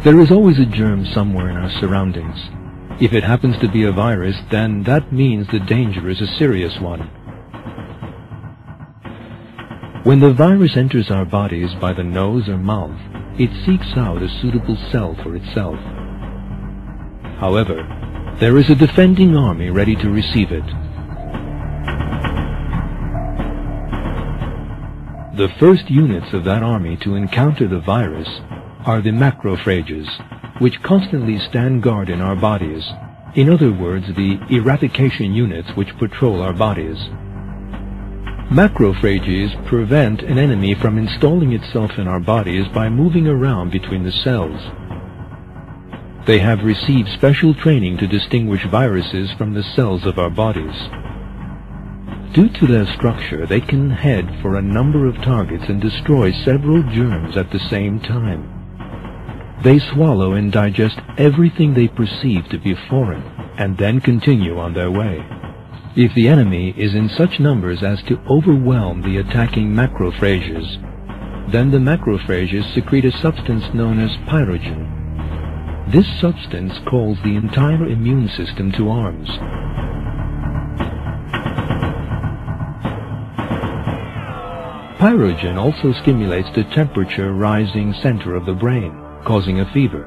There is always a germ somewhere in our surroundings. If it happens to be a virus, then that means the danger is a serious one. When the virus enters our bodies by the nose or mouth, it seeks out a suitable cell for itself. However, there is a defending army ready to receive it. The first units of that army to encounter the virus are the macrophages, which constantly stand guard in our bodies. In other words, the eradication units which patrol our bodies. Macrophages prevent an enemy from installing itself in our bodies by moving around between the cells. They have received special training to distinguish viruses from the cells of our bodies. Due to their structure, they can head for a number of targets and destroy several germs at the same time. They swallow and digest everything they perceive to be foreign, and then continue on their way. If the enemy is in such numbers as to overwhelm the attacking macrophages, then the macrophages secrete a substance known as pyrogen. This substance calls the entire immune system to arms. Pyrogen also stimulates the temperature-rising center of the brain, causing a fever.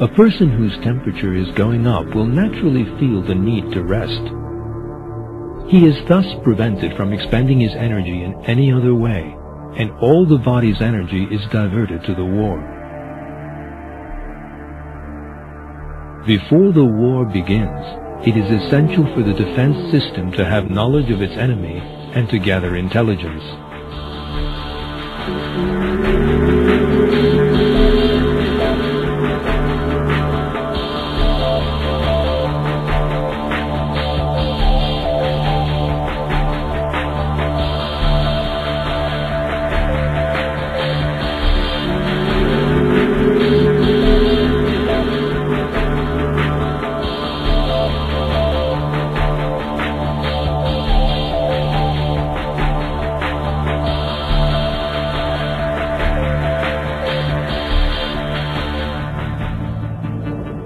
A person whose temperature is going up will naturally feel the need to rest. He is thus prevented from expending his energy in any other way, and all the body's energy is diverted to the war. Before the war begins, it is essential for the defense system to have knowledge of its enemy and to gather intelligence.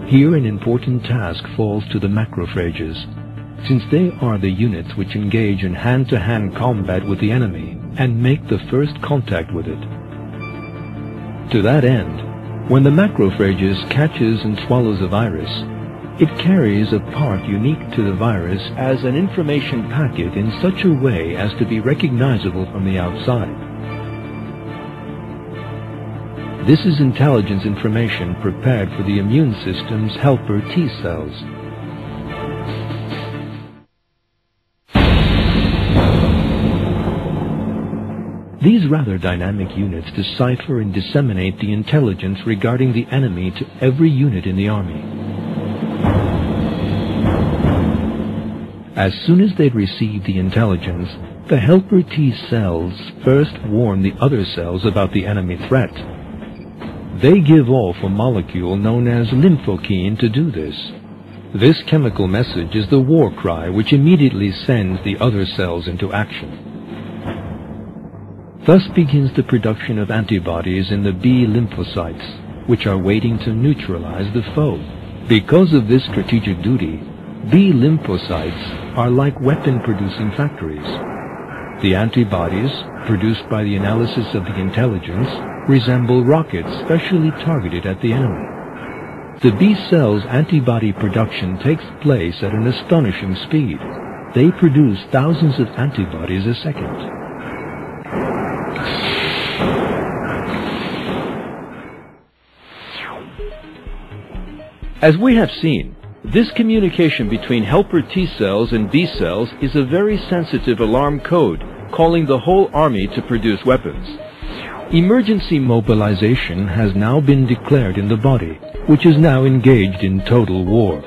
Here an important task falls to the macrophages, since they are the units which engage in hand-to-hand combat with the enemy and make the first contact with it. To that end, when the macrophages catches and swallows a virus, it carries a part unique to the virus as an information packet in such a way as to be recognizable from the outside. This is intelligence information prepared for the immune system's helper T cells. These rather dynamic units decipher and disseminate the intelligence regarding the enemy to every unit in the army. As soon as they receive the intelligence, the helper T cells first warn the other cells about the enemy threat. They give off a molecule known as lymphokine to do this. This chemical message is the war cry which immediately sends the other cells into action. Thus begins the production of antibodies in the B lymphocytes, which are waiting to neutralize the foe. Because of this strategic duty, B lymphocytes are like weapon-producing factories. The antibodies, produced by the analysis of the intelligence, resemble rockets specially targeted at the enemy. The B cells' antibody production takes place at an astonishing speed. They produce thousands of antibodies a second. As we have seen, this communication between helper T cells and B cells is a very sensitive alarm code, calling the whole army to produce weapons. Emergency mobilization has now been declared in the body, which is now engaged in total war.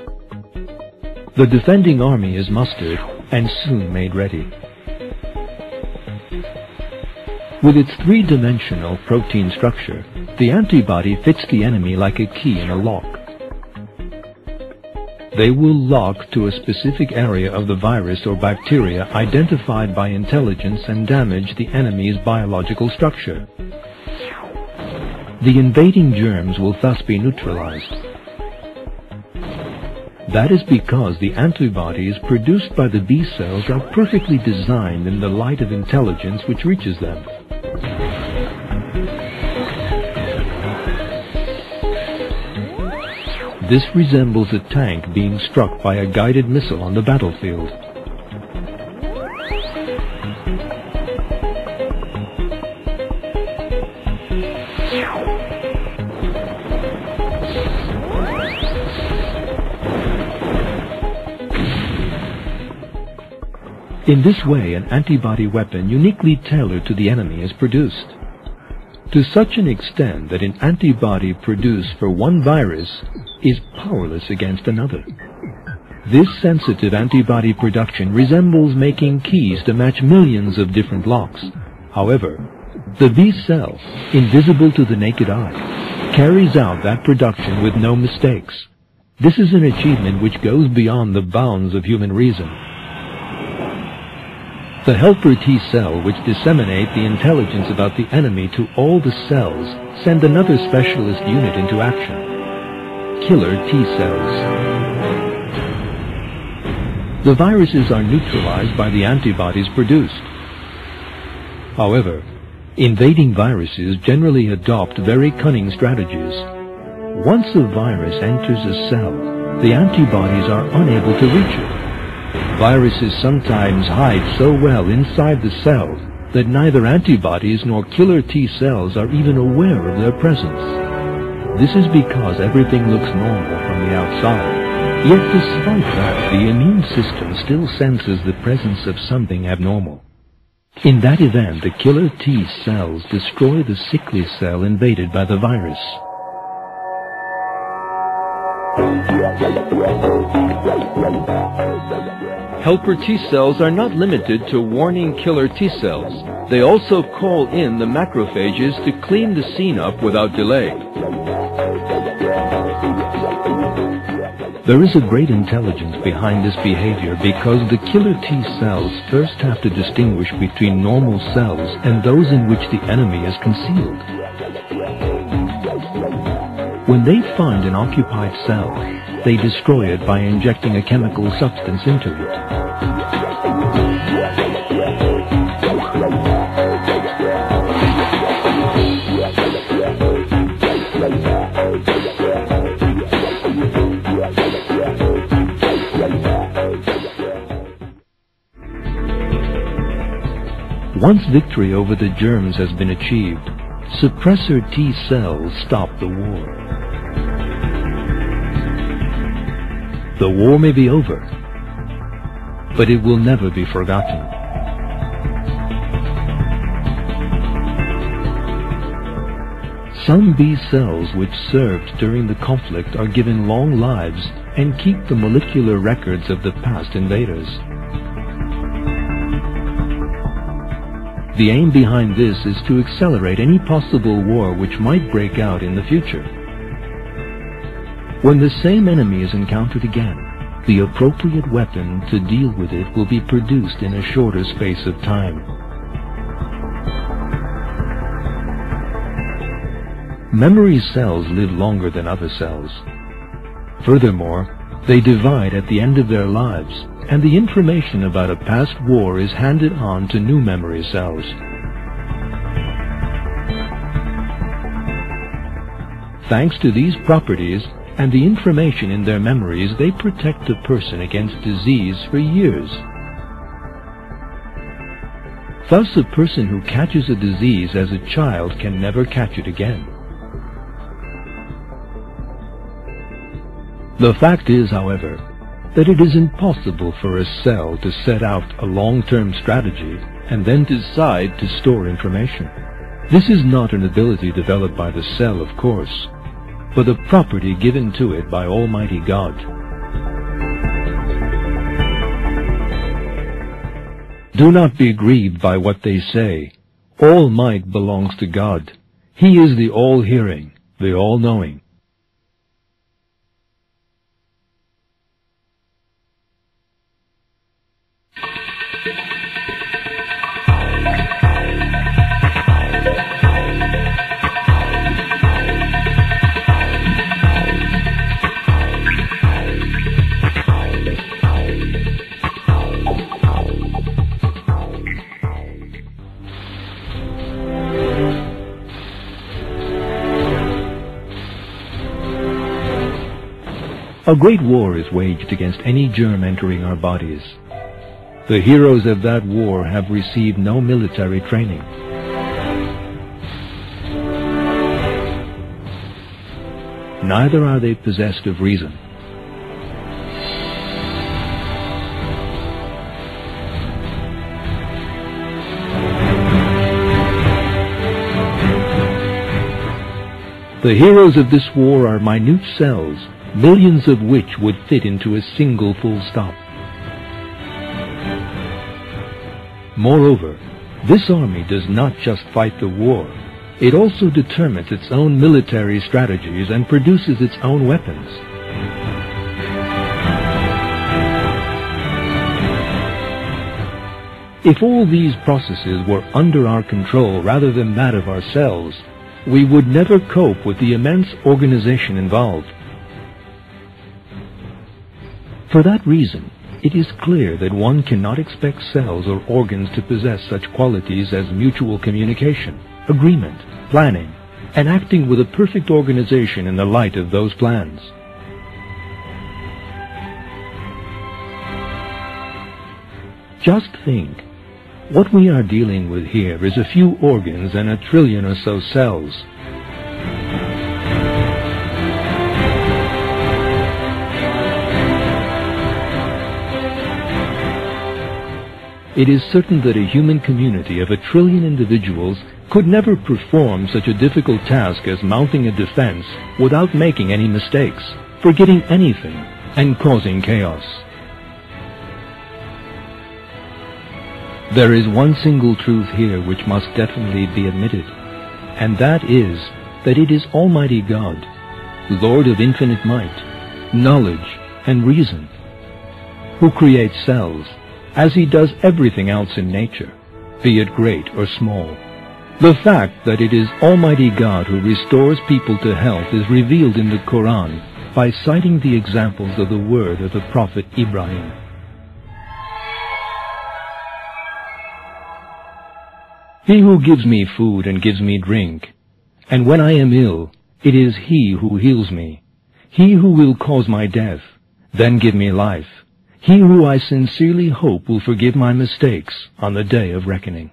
The defending army is mustered and soon made ready. With its three-dimensional protein structure, the antibody fits the enemy like a key in a lock. They will lock to a specific area of the virus or bacteria identified by intelligence and damage the enemy's biological structure. The invading germs will thus be neutralized. That is because the antibodies produced by the B cells are perfectly designed in the light of intelligence which reaches them. This resembles a tank being struck by a guided missile on the battlefield. In this way, an antibody weapon uniquely tailored to the enemy is produced, to such an extent that an antibody produced for one virus is powerless against another. This sensitive antibody production resembles making keys to match millions of different locks. However, the B cell, invisible to the naked eye, carries out that production with no mistakes. This is an achievement which goes beyond the bounds of human reason. The helper T cell, which disseminate the intelligence about the enemy to all the cells, send another specialist unit into action: killer T cells. The viruses are neutralized by the antibodies produced. However, invading viruses generally adopt very cunning strategies. Once a virus enters a cell, the antibodies are unable to reach it. Viruses sometimes hide so well inside the cell that neither antibodies nor killer T cells are even aware of their presence. This is because everything looks normal from the outside. Yet despite that, the immune system still senses the presence of something abnormal. In that event, the killer T cells destroy the sickly cell invaded by the virus. Helper T cells are not limited to warning killer T cells. They also call in the macrophages to clean the scene up without delay. There is a great intelligence behind this behavior because the killer T cells first have to distinguish between normal cells and those in which the enemy is concealed. When they find an occupied cell, they destroy it by injecting a chemical substance into it. Once victory over the germs has been achieved, suppressor T cells stop the war. The war may be over, but it will never be forgotten. Some B cells which served during the conflict are given long lives and keep the molecular records of the past invaders. The aim behind this is to accelerate any possible war which might break out in the future. When the same enemy is encountered again, the appropriate weapon to deal with it will be produced in a shorter space of time. Memory cells live longer than other cells. Furthermore, they divide at the end of their lives, and the information about a past war is handed on to new memory cells. Thanks to these properties and the information in their memories, they protect a person against disease for years. Thus, a person who catches a disease as a child can never catch it again. The fact is, however, that it is impossible for a cell to set out a long-term strategy and then decide to store information. This is not an ability developed by the cell, of course, but a property given to it by Almighty God. Do not be grieved by what they say. All might belongs to God. He is the all-hearing, the all-knowing. A great war is waged against any germ entering our bodies. The heroes of that war have received no military training. Neither are they possessed of reason. The heroes of this war are minute cells, millions of which would fit into a single full stop. Moreover, this army does not just fight the war. It also determines its own military strategies and produces its own weapons. If all these processes were under our control rather than that of ourselves, we would never cope with the immense organization involved. For that reason, it is clear that one cannot expect cells or organs to possess such qualities as mutual communication, agreement, planning, and acting with a perfect organization in the light of those plans. Just think. What we are dealing with here is a few organs and 1 trillion or so cells. It is certain that a human community of 1 trillion individuals could never perform such a difficult task as mounting a defense without making any mistakes, forgetting anything, and causing chaos. There is one single truth here which must definitely be admitted, and that is that it is Almighty God, Lord of infinite might, knowledge, and reason, who creates cells, as He does everything else in nature, be it great or small. The fact that it is Almighty God who restores people to health is revealed in the Quran by citing the examples of the word of the Prophet Ibrahim. He who gives me food and gives me drink, and when I am ill, it is He who heals me. He who will cause my death, then give me life. He who I sincerely hope will forgive my mistakes on the day of reckoning.